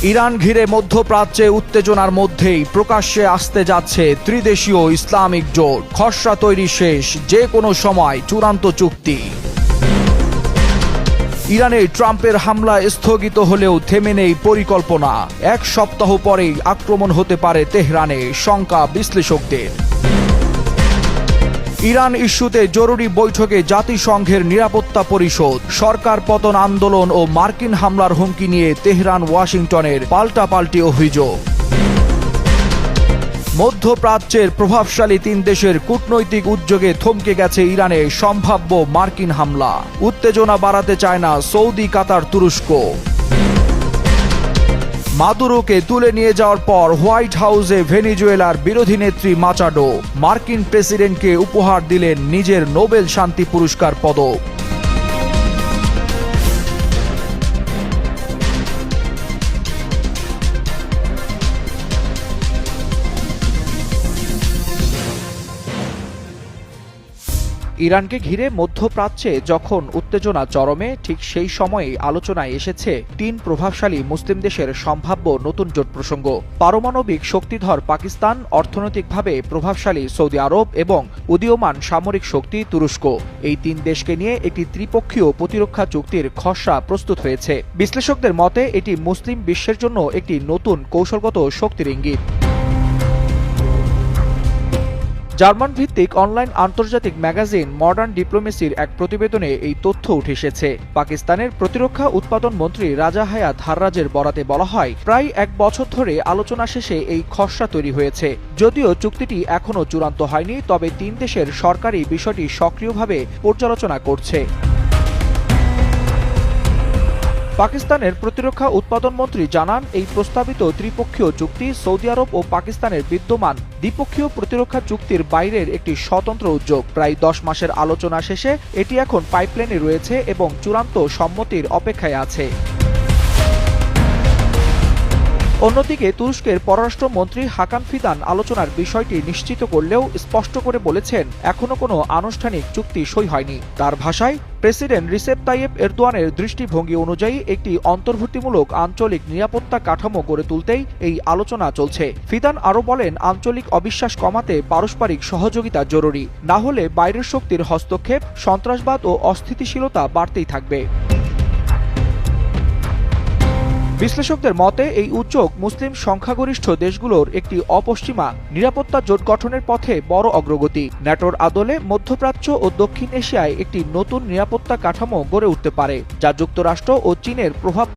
Iran ঘিরে মধ্যপ্রাচ্যে উত্তেজনার মধ্যেই প্রকাশ্যে আসতে যাচ্ছে ত্রিদেশীয় ইসলামিক জোট। খসড়া তৈরি শেষ, যে কোনো সময় চূড়ান্ত চুক্তি। ইরানে ট্রাম্পের হামলা স্থগিত হলেও থেমে নেই পরিকল্পনা। এক সপ্তাহ পরেই আক্রমণ হতে পারে তেহরানে, শঙ্কা বিশ্লেষকদের। ইরান ইস্যুতে জরুরি বৈঠকে জাতিসংঘের নিরাপত্তা পরিষদ। সরকার পতন আন্দোলন ও মার্কিন হামলার হুমকি নিয়ে তেহরান ওয়াশিংটনের পাল্টাপাল্টি অভিযোগ। মধ্যপ্রাচ্যের প্রভাবশালী তিন দেশের কূটনৈতিক উদ্যোগে থমকে গেছে ইরানে সম্ভাব্য মার্কিন হামলা। উত্তেজনা বাড়াতে চায় না সৌদি, কাতার, তুরস্ক। মাদুরোকে তুলে নিয়ে যাওয়ার পর হোয়াইট হাউসে ভেনেজুয়েলার বিরোধী নেত্রী মাচাডো মার্কিন প্রেসিডেন্টকে উপহার দিলেন নিজের নোবেল শান্তি পুরস্কার পদক। ইরানকে ঘিরে মধ্যপ্রাচ্যে যখন উত্তেজনা চরমে, ঠিক সেই সময়েই আলোচনায় এসেছে তিন প্রভাবশালী মুসলিম দেশের সম্ভাব্য নতুন জোট প্রসঙ্গ। পারমাণবিক শক্তিধর পাকিস্তান, অর্থনৈতিকভাবে প্রভাবশালী সৌদি আরব এবং উদীয়মান সামরিক শক্তি তুরস্ক। এই তিন দেশকে নিয়ে একটি ত্রিপক্ষীয় প্রতিরক্ষা চুক্তির খসড়া প্রস্তুত হয়েছে। বিশ্লেষকদের মতে এটি মুসলিম বিশ্বের জন্য একটি নতুন কৌশলগত শক্তির ইঙ্গিত। জার্মান ভিত্তিক অনলাইন আন্তর্জাতিক ম্যাগাজিন মডার্ন ডিপ্লোমেসির এক প্রতিবেদনে এই তথ্য উঠে এসেছে। পাকিস্তানের প্রতিরক্ষা উৎপাদন মন্ত্রী রাজা হায়াত হাররাজের বরাতে বলা হয়, প্রায় এক বছর ধরে আলোচনা শেষে এই খসড়া তৈরি হয়েছে। যদিও চুক্তিটি এখনও চূড়ান্ত হয়নি, তবে তিন দেশের সরকারই বিষয়টি সক্রিয়ভাবে পর্যালোচনা করছে। পাকিস্তানের প্রতিরক্ষা উৎপাদন মন্ত্রী জানান, এই প্রস্তাবিত ত্রিপক্ষীয় চুক্তি সৌদি আরব ও পাকিস্তানের বিদ্যমান দ্বিপক্ষীয় প্রতিরক্ষা চুক্তির বাইরের একটি স্বতন্ত্র উদ্যোগ। প্রায় 10 মাসের আলোচনা শেষে এটি এখন পাইপলাইনে রয়েছে এবং চূড়ান্ত সম্মতির অপেক্ষায় আছে। অন্যদিকে তুরস্কের পররাষ্ট্রমন্ত্রী হাকান ফিদান আলোচনার বিষয়টি নিশ্চিত করলেও স্পষ্ট করে বলেছেন, এখনো কোনো আনুষ্ঠানিক চুক্তি সই হয়নি। তার ভাষায়, প্রেসিডেন্ট রিসেপ তাইয়েপ এরদোয়ানের দৃষ্টিভঙ্গি অনুযায়ী একটি অন্তর্ভুক্তিমূলক আঞ্চলিক নিরাপত্তা কাঠামো গড়ে তুলতেই এই আলোচনা চলছে। ফিদান আরও বলেন, আঞ্চলিক অবিশ্বাস কমাতে পারস্পরিক সহযোগিতা জরুরি, না হলে বাইরের শক্তির হস্তক্ষেপ, সন্ত্রাসবাদ ও অস্থিতিশীলতা বাড়তেই থাকবে। বিশ্লেষকদের মতে এই উদ্যোগ মুসলিম সংখ্যাগরিষ্ঠ দেশগুলোর একটি অপশ্চিমা নিরাপত্তা জোট গঠনের পথে বড় অগ্রগতি। ন্যাটোর আদলে মধ্যপ্রাচ্য ও দক্ষিণ এশিয়ায় একটি নতুন নিরাপত্তা কাঠামো গড়ে উঠতে পারে, যা যুক্তরাষ্ট্র ও চীনের প্রভাব